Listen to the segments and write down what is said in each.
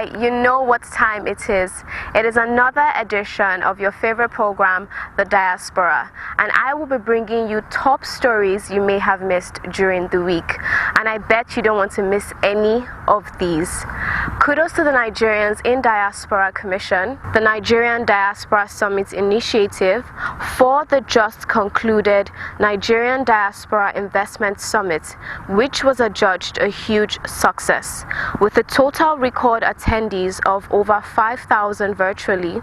right, you know what time it is. It is another edition of your favorite program, The Diaspora, and I will be bringing you top stories you may have missed during the week, and I bet you don't want to miss any of these. Kudos to the Nigerians in Diaspora Commission, the Nigerian Diaspora Summit Initiative for the just concluded Nigerian Diaspora Investment Summit, which was adjudged a huge success, with a total record attendees of over 5,000 virtually,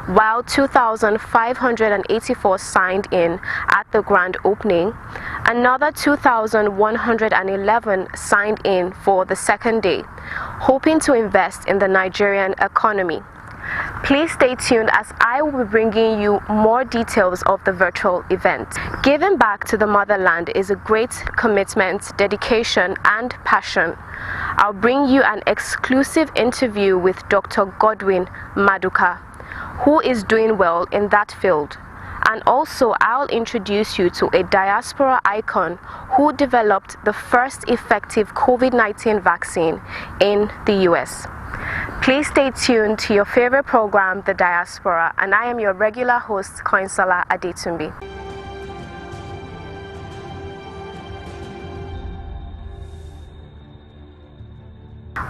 while 2,584 signed in at the grand opening. Another 2,111 signed in for the second day, hoping to invest in the Nigerian economy. Please stay tuned as I will be bringing you more details of the virtual event. Giving back to the motherland is a great commitment, dedication, and passion. I'll bring you an exclusive interview with Dr. Godwin Maduka, who is doing well in that field. And also, I'll introduce you to a diaspora icon who developed the first effective COVID-19 vaccine in the US. Please stay tuned to your favorite program, The Diaspora, and I am your regular host, Koinsola Adetumbi.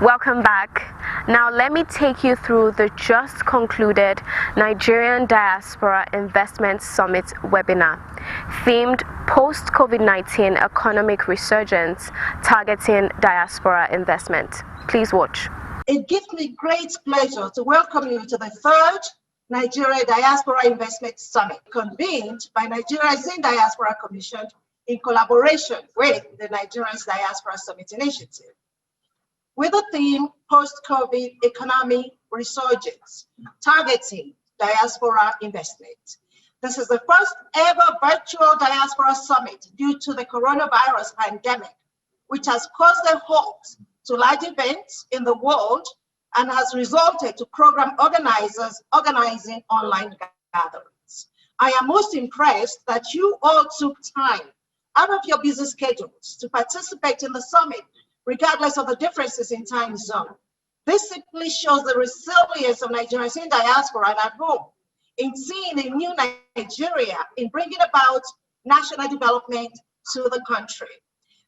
Welcome back. Now let me take you through the just concluded Nigerian Diaspora Investment Summit webinar, themed Post-COVID-19 Economic Resurgence Targeting Diaspora Investment. Please watch. It gives me great pleasure to welcome you to the third Nigeria Diaspora Investment Summit, convened by Nigeria's in Diaspora Commission in collaboration with the Nigerian Diaspora Summit Initiative, with the theme Post-COVID Economic Resurgence, Targeting Diaspora Investment. This is the first ever virtual Diaspora Summit due to the coronavirus pandemic, which has caused a halt to large events in the world and has resulted to program organizers organizing online gatherings. I am most impressed that you all took time out of your busy schedules to participate in the summit, regardless of the differences in time zone. This simply shows the resilience of Nigerians in diaspora and at home in seeing a new Nigeria in bringing about national development to the country.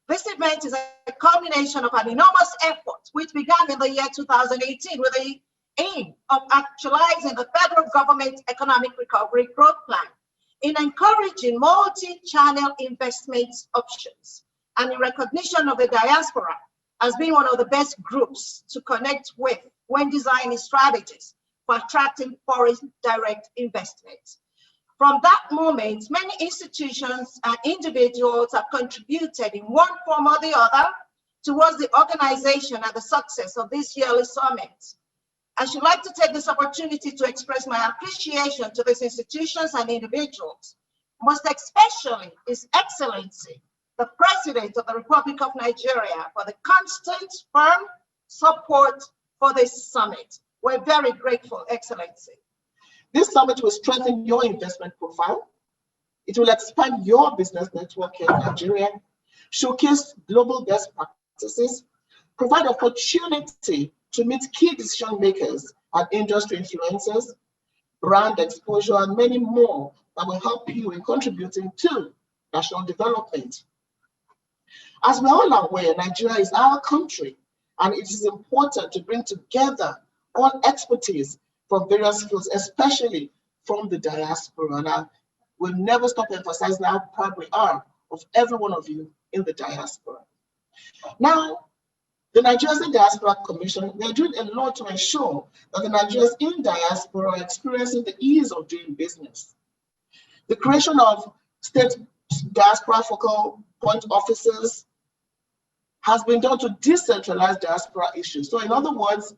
This event is a culmination of an enormous effort which began in the year 2018 with the aim of actualizing the federal government economic recovery growth plan in encouraging multi-channel investment options and in recognition of the diaspora as being one of the best groups to connect with when designing strategies for attracting foreign direct investment. From that moment, many institutions and individuals have contributed in one form or the other towards the organization and the success of this yearly summit. I should like to take this opportunity to express my appreciation to these institutions and individuals, most especially His Excellency, the President of the Republic of Nigeria, for the constant, firm support for this summit. We're very grateful, Excellency. This summit will strengthen your investment profile. It will expand your business network here in Nigeria, showcase global best practices, provide opportunity to meet key decision makers and industry influencers, brand exposure, and many more that will help you in contributing to national development. As we're all aware, Nigeria is our country, and it is important to bring together all expertise from various fields, especially from the diaspora. And I will never stop emphasizing how proud we are of every one of you in the diaspora. Now, the Nigerian Diaspora Commission, they're doing a lot to ensure that the Nigerians in diaspora are experiencing the ease of doing business. The creation of state diaspora focal point offices has been done to decentralize diaspora issues. So in other words,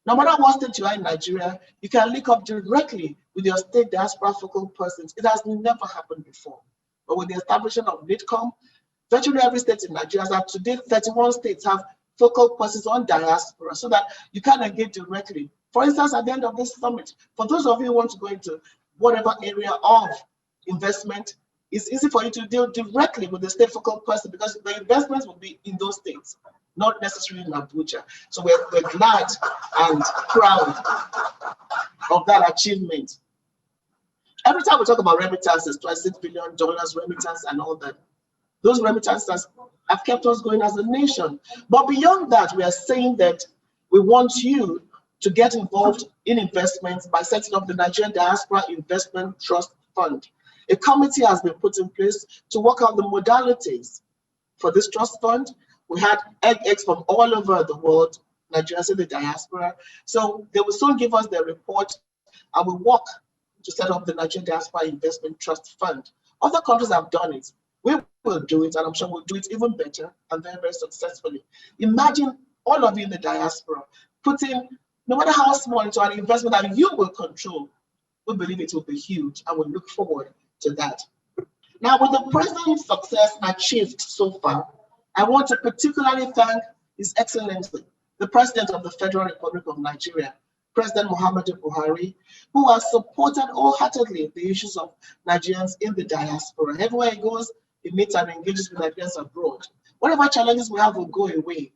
no matter what state you are in Nigeria, you can link up directly with your state diaspora focal persons. It has never happened before. But with the establishment of NIDCOM, virtually every state in Nigeria, as of today, 31 states have focal persons on diaspora so that you can engage directly. For instance, at the end of this summit, for those of you who want to go into whatever area of investment, it's easy for you to deal directly with the state focal person because the investments will be in those states. not necessarily in Abuja. So we're glad and proud of that achievement. Every time we talk about remittances, $26 billion remittance and all that, those remittances have kept us going as a nation. But beyond that, we are saying that we want you to get involved in investments by setting up the Nigerian Diaspora Investment Trust Fund. A committee has been put in place to work out the modalities for this trust fund. We had eggs from all over the world, Nigerians in the diaspora. So they will soon give us their report and we'll work to set up the Nigerian Diaspora Investment Trust Fund. Other countries have done it. We will do it, and I'm sure we'll do it even better and very, very successfully. Imagine all of you in the diaspora putting, no matter how small, into an investment that you will control. We believe it will be huge, and we look forward to that. Now, with the president's success achieved so far, I want to particularly thank His Excellency, the President of the Federal Republic of Nigeria, President Muhammadu Buhari, who has supported wholeheartedly the issues of Nigerians in the diaspora. Everywhere he goes, he meets and engages with Nigerians abroad. Whatever challenges we have will go away.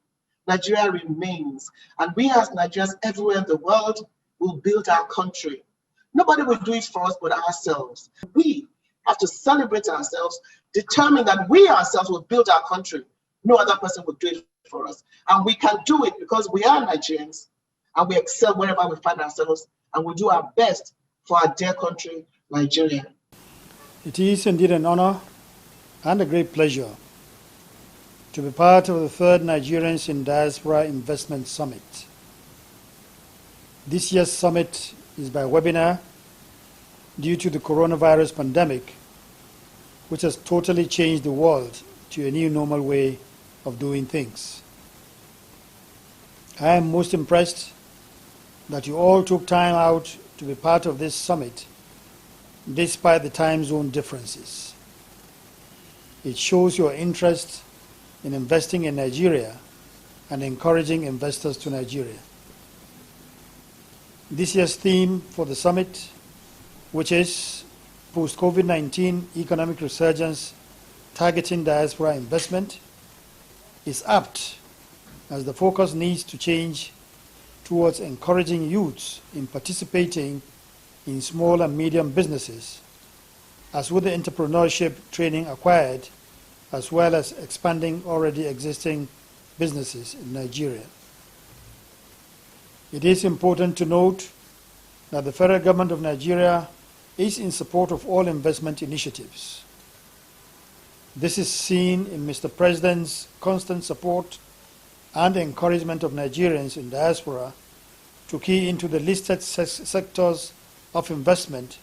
Nigeria remains, and we as Nigerians everywhere in the world will build our country. Nobody will do it for us but ourselves. We have to celebrate ourselves, determine that we ourselves will build our country. No other person will do it for us. And we can do it because we are Nigerians, and we excel wherever we find ourselves, and we do our best for our dear country, Nigeria. It is indeed an honor and a great pleasure to be part of the third Nigerians in Diaspora Investment Summit. This year's summit is by webinar due to the coronavirus pandemic, which has totally changed the world to a new normal way of doing things. I am most impressed that you all took time out to be part of this summit despite the time zone differences. It shows your interest in investing in Nigeria and encouraging investors to Nigeria. This year's theme for the summit, which is Post-COVID-19 Economic Resurgence Targeting Diaspora Investment, is apt as the focus needs to change towards encouraging youths in participating in small and medium businesses, as with the entrepreneurship training acquired, as well as expanding already existing businesses in Nigeria. It is important to note that the federal government of Nigeria is in support of all investment initiatives. This is seen in Mr. President's constant support and encouragement of Nigerians in diaspora to key into the listed sectors of investment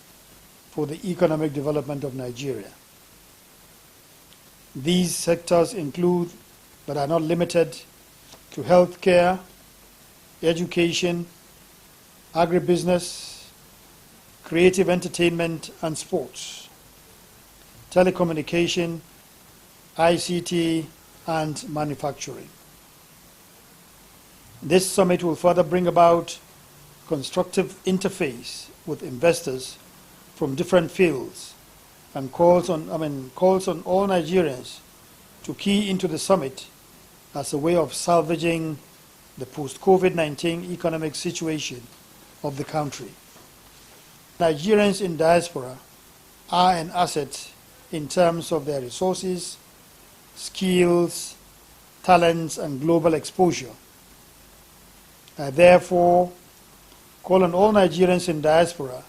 for the economic development of Nigeria. These sectors include, but are not limited to, healthcare, education, agribusiness, creative entertainment and sports, telecommunication, ICT, and manufacturing. This summit will further bring about constructive interface with investors from different fields and calls on all Nigerians to key into the summit as a way of salvaging the post-COVID-19 economic situation of the country. Nigerians in diaspora are an asset in terms of their resources, skills, talents, and global exposure. I therefore call on all Nigerians in diaspora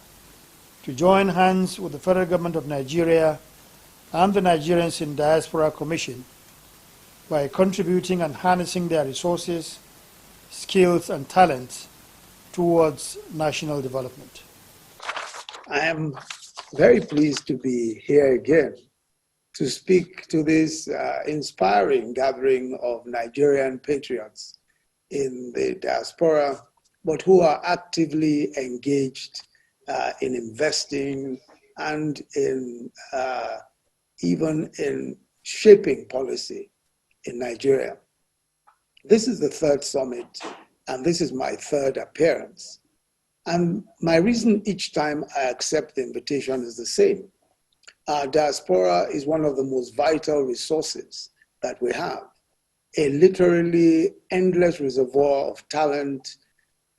to join hands with the Federal Government of Nigeria and the Nigerians in Diaspora Commission by contributing and harnessing their resources, skills, and talents towards national development. I am very pleased to be here again to speak to this inspiring gathering of Nigerian patriots in the diaspora, but who are actively engaged in investing and in even in shaping policy in Nigeria. This is the third summit, and this is my third appearance. And my reason each time I accept the invitation is the same. Our diaspora is one of the most vital resources that we have. a literally endless reservoir of talent,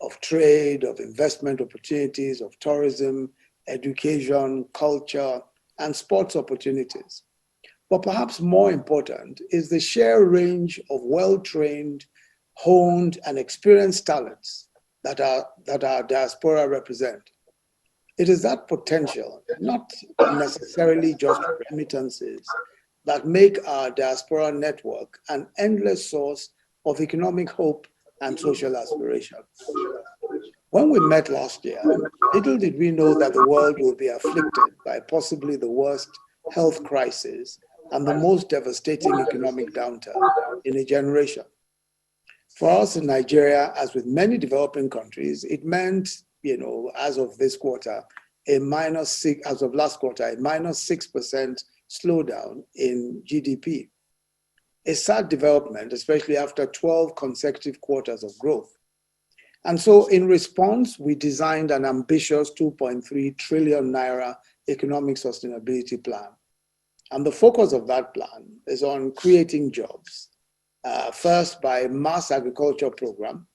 of trade, of investment opportunities, of tourism, education, culture, and sports opportunities. But perhaps more important is the sheer range of well-trained, honed, and experienced talents that our diaspora represent. It is that potential, not necessarily just remittances, that make our diaspora network an endless source of economic hope and social aspiration. When we met last year, little did we know that the world will be afflicted by possibly the worst health crisis and the most devastating economic downturn in a generation. For us in Nigeria, as with many developing countries, it meant, as of this quarter, as of last quarter, a -6% slowdown in GDP. A sad development, especially after 12 consecutive quarters of growth. And so in response, we designed an ambitious 2.3 trillion naira economic sustainability plan. And the focus of that plan is on creating jobs. First, by a mass agriculture program.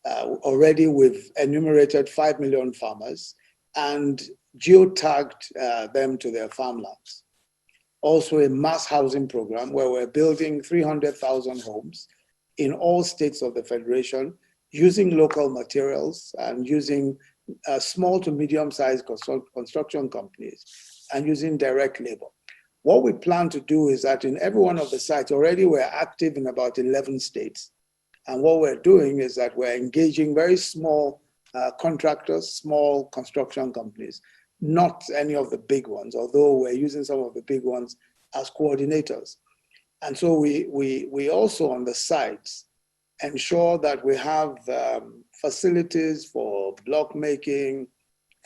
Already we've enumerated 5 million farmers and geotagged them to their farmlands. Also a mass housing program where we're building 300,000 homes in all states of the Federation using local materials and using small to medium-sized construction companies and using direct labor. What we plan to do is that in every one of the sites, already we're active in about 11 states. And what we're doing is that we're engaging very small contractors, small construction companies, not any of the big ones, although we're using some of the big ones as coordinators. And so we also on the sites ensure that we have facilities for block making,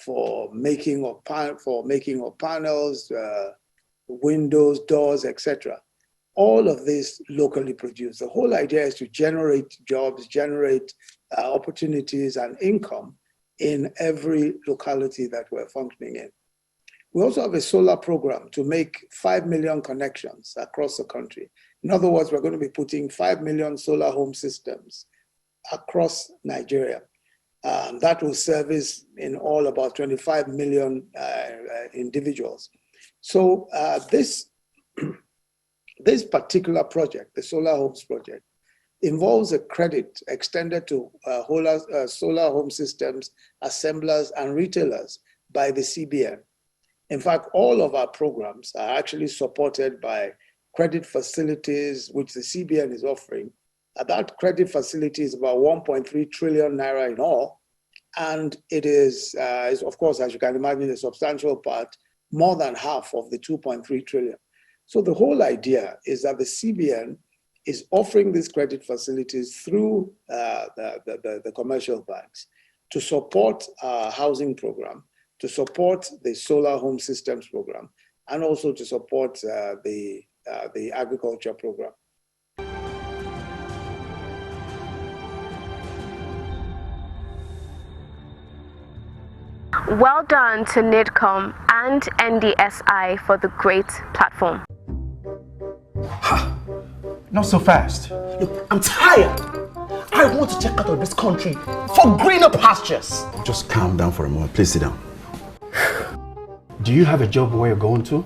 for making of panels, windows, doors, etc. All of this locally produced. The whole idea is to generate jobs, generate opportunities and income in every locality that we're functioning in. We also have a solar program to make 5 million connections across the country. In other words, we're going to be putting 5 million solar home systems across Nigeria. That will service in all about 25 million individuals. So this particular project, the Solar Homes Project, involves a credit extended to solar home systems, assemblers, and retailers by the CBN. In fact, all of our programs are actually supported by credit facilities, which the CBN is offering. That credit facility is about 1.3 trillion naira in all. And it is of course, as you can imagine, a substantial part, more than half of the 2.3 trillion. So the whole idea is that the CBN is offering these credit facilities through the commercial banks to support our housing program, to support the solar home systems program, and also to support the agriculture program. Well done to NIDCOM and NDSI for the great platform. Ha! Not so fast. Look, I'm tired. I want to check out of this country for greener pastures. Just calm down for a moment. Please sit down. Do you have a job where you're going to?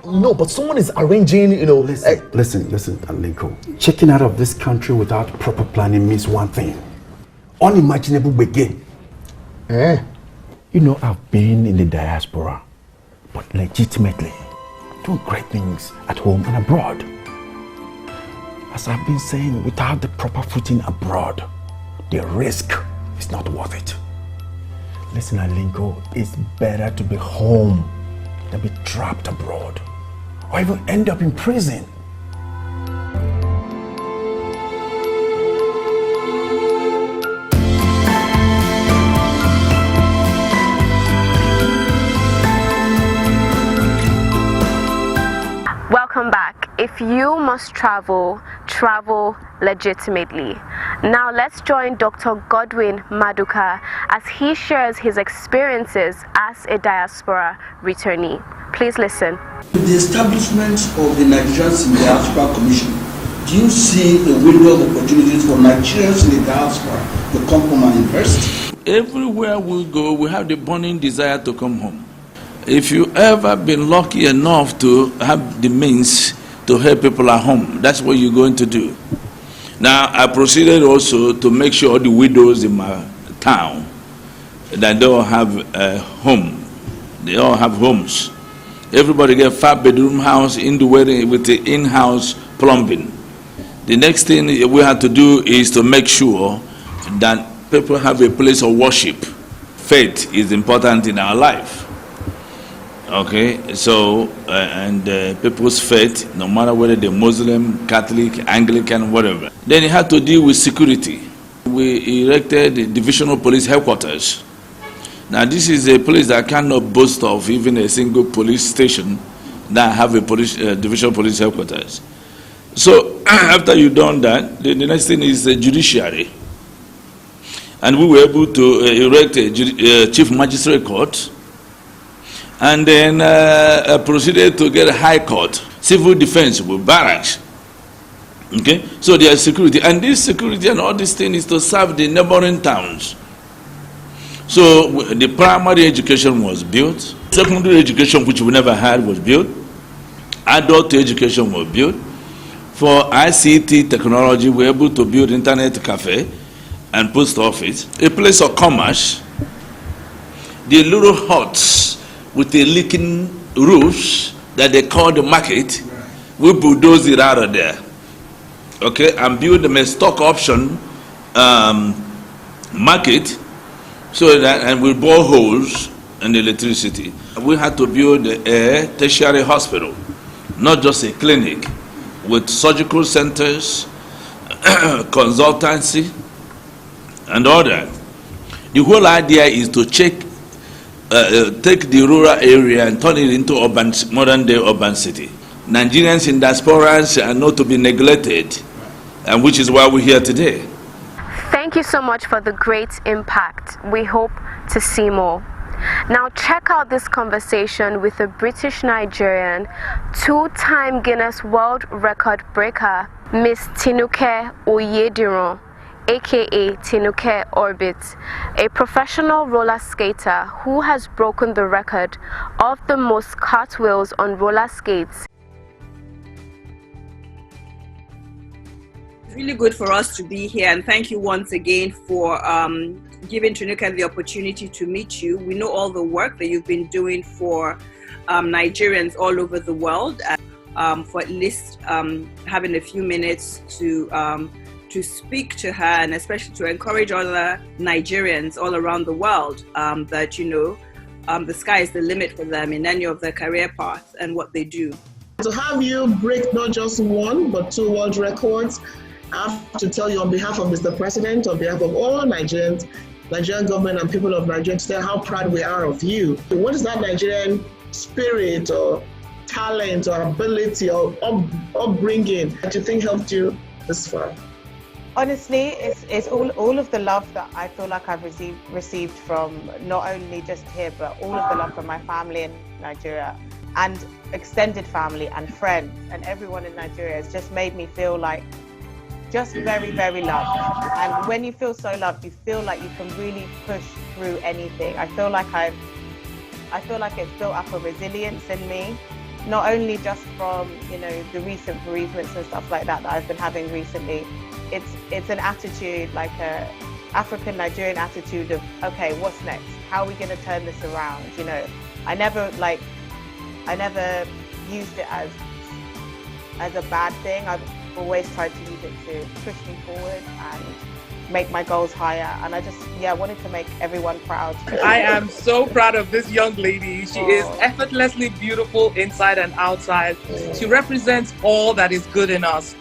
No, but someone is arranging, Listen, Alinko. Checking out of this country without proper planning means one thing. Unimaginable begin. I've been in the diaspora, but legitimately doing great things at home and abroad. As I've been saying, without the proper footing abroad, the risk is not worth it. Listen, Alinko, it's better to be home than be trapped abroad, or even end up in prison. Welcome back. If you must travel, travel legitimately. Now let's join Dr. Godwin Maduka as he shares his experiences as a diaspora returnee. Please listen. The establishment of the Nigerians in Diaspora Commission do you see a window of opportunities for Nigerians in the diaspora to come home and invest? Everywhere we go, we have the burning desire to come home. If you ever been lucky enough to have the means to help people at home, that's what you're going to do. Now, I proceeded also to make sure the widows in my town that they all have a home. They all have homes. Everybody get a 5-bedroom house in the wedding with the in-house plumbing. The next thing we have to do is to make sure that people have a place of worship. Faith is important in our life. Okay, so, people's faith, no matter whether they're Muslim, Catholic, Anglican, whatever. Then it had to deal with security. We erected the divisional police headquarters. Now, this is a place that cannot boast of even a single police station that have a divisional police headquarters. So, after you've done that, the next thing is the judiciary. And we were able to erect a chief magistrate court, and then proceeded to get a high court, civil defense with barracks. Okay, so there is security, and this security and all this thing is to serve the neighboring towns. So the primary education was built, secondary education, which we never had, was built, adult education was built. For ICT technology, we were able to build internet cafe and post office, a place of commerce. The little huts with the leaking roofs that they call the market, we bulldoze it out of there. Okay, and build them a stock option market, so that, and we bore holes and electricity. We had to build a tertiary hospital, not just a clinic, with surgical centers, consultancy, and all that. The whole idea is to take the rural area and turn it into modern day urban city. Nigerians in diasporas are not to be neglected, and which is why we're here today. Thank you so much for the great impact. We hope to see more. Now check out this conversation with a British Nigerian, 2-time Guinness World Record breaker, Miss Tinuke Oyediran, aka Tinuke Orbit, a professional roller skater who has broken the record of the most cartwheels on roller skates. It's really good for us to be here, and thank you once again for giving Tinuke the opportunity to meet you. We know all the work that you've been doing for Nigerians all over the world, for at least having a few minutes to speak to her, and especially to encourage other Nigerians all around the world that, you know, the sky is the limit for them in any of their career paths and what they do. To have you break not just 1 but 2 world records, I have to tell you on behalf of Mr. President, on behalf of all Nigerians, Nigerian government and people of Nigeria, to say how proud we are of you. What is that Nigerian spirit or talent or ability or upbringing that you think helped you this far? Honestly, it's all of the love that I feel like I've received from not only just here, but all of the love from my family in Nigeria and extended family and friends and everyone in Nigeria has just made me feel like just very, very loved. And when you feel so loved, you feel like you can really push through anything. I feel like it's built up a resilience in me, not only just from, you know, the recent bereavements and stuff like that I've been having recently. It's an attitude, like a African Nigerian attitude of, okay, what's next? How are we going to turn this around? You know, I never used it as a bad thing. I've always tried to use it to push me forward and make my goals higher. And I just, wanted to make everyone proud. I am so proud of this young lady. She is effortlessly beautiful inside and outside. She represents all that is good in us,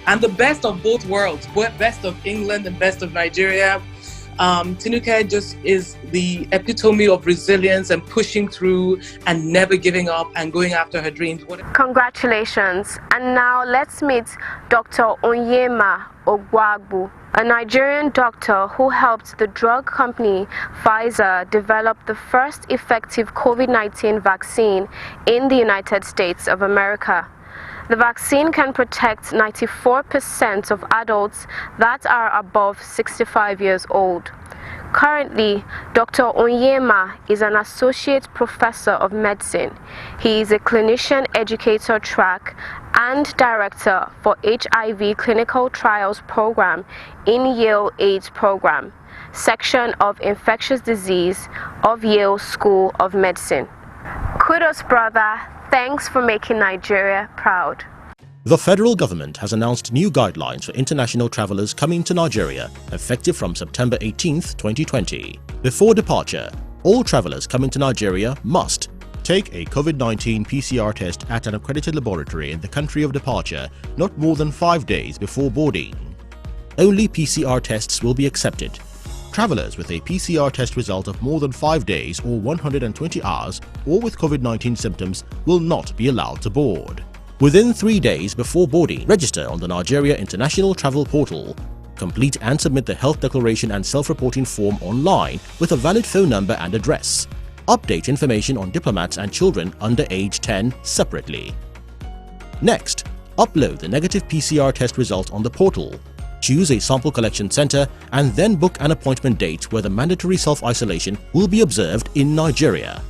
and the best of both worlds, best of England and best of Nigeria. Tinuke just is the epitome of resilience and pushing through and never giving up and going after her dreams. Congratulations. And now let's meet Dr. Onyema Ogwagbu, a Nigerian doctor who helped the drug company Pfizer develop the first effective COVID-19 vaccine in the United States of America. The vaccine can protect 94% of adults that are above 65 years old. Currently, Dr. Onyema is an associate professor of medicine. He is a clinician educator track and director for HIV clinical trials program in Yale AIDS program, section of infectious disease of Yale School of Medicine. Kudos, brother. Thanks for making Nigeria proud. The federal government has announced new guidelines for international travelers coming to Nigeria, effective from September 18, 2020. Before departure, all travelers coming to Nigeria must take a COVID-19 PCR test at an accredited laboratory in the country of departure not more than 5 days before boarding. Only PCR tests will be accepted. Travelers with a PCR test result of more than 5 days or 120 hours or with COVID-19 symptoms will not be allowed to board. Within 3 days before boarding, register on the Nigeria International Travel Portal. Complete and submit the health declaration and self-reporting form online with a valid phone number and address. Update information on diplomats and children under age 10 separately. Next, upload the negative PCR test result on the portal. Choose a sample collection center and then book an appointment date where the mandatory self-isolation will be observed in Nigeria.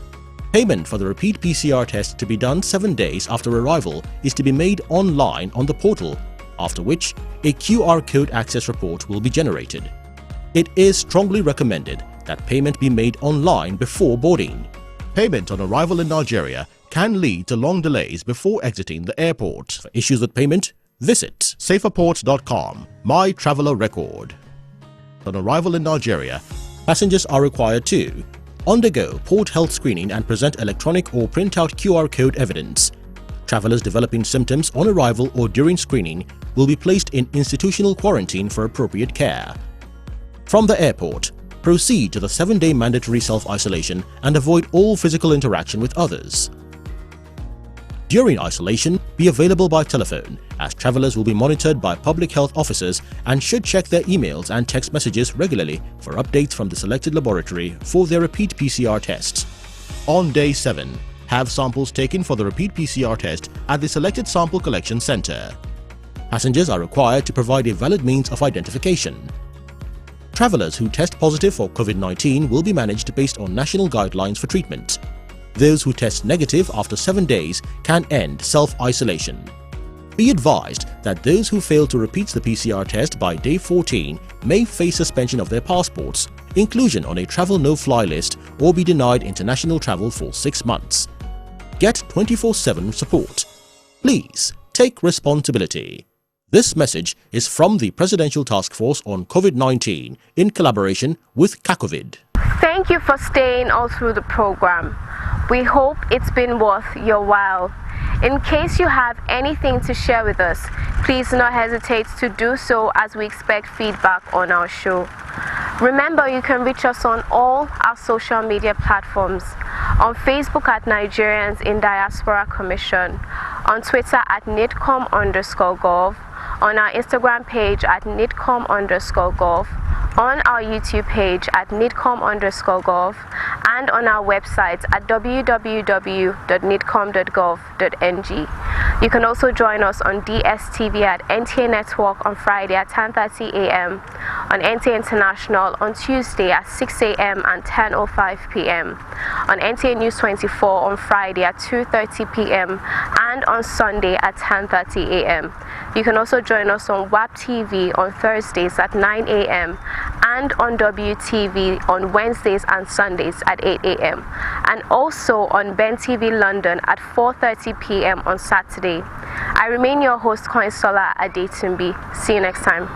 Payment for the repeat PCR test to be done 7 days after arrival is to be made online on the portal, after which a QR code access report will be generated. It is strongly recommended that payment be made online before boarding. Payment on arrival in Nigeria can lead to long delays before exiting the airport. For issues with payment, visit saferport.com, My Traveler Record. On arrival in Nigeria, passengers are required to undergo port health screening and present electronic or printout QR code evidence. Travelers developing symptoms on arrival or during screening will be placed in institutional quarantine for appropriate care. From the airport, proceed to the 7-day mandatory self-isolation and avoid all physical interaction with others. During isolation, be available by telephone, as travelers will be monitored by public health officers and should check their emails and text messages regularly for updates from the selected laboratory for their repeat PCR tests. On day 7, have samples taken for the repeat PCR test at the selected sample collection center. Passengers are required to provide a valid means of identification. Travelers who test positive for COVID-19 will be managed based on national guidelines for treatment. Those who test negative after 7 days can end self-isolation. Be advised that those who fail to repeat the PCR test by day 14 may face suspension of their passports, inclusion on a travel no-fly list, or be denied international travel for 6 months. Get 24/7 support. Please take responsibility. This message is from the Presidential Task Force on COVID-19 in collaboration with CACOVID. Thank you for staying all through the program. We hope it's been worth your while. In case you have anything to share with us, please do not hesitate to do so, as we expect feedback on our show. Remember, you can reach us on all our social media platforms. On Facebook at Nigerians in Diaspora Commission, on Twitter at nidcom_gov, on our Instagram page at nidcom_gov, on our YouTube page at nidcom_gov, and on our website at www.nidcom.gov.ng. You can also join us on DSTV at NTA Network on Friday at 10:30 a.m., on NTA International on Tuesday at 6 a.m. and 10:05 p.m., on NTA News 24 on Friday at 2:30 p.m., and on Sunday at 10:30 a.m. You can also join us on WAP TV on Thursdays at 9 a.m. and on WTV on Wednesdays and Sundays at 8 a.m. and also on Ben TV London at 4:30 p.m. on Saturday. I remain your host, Koinsola Adetumbi. See you next time.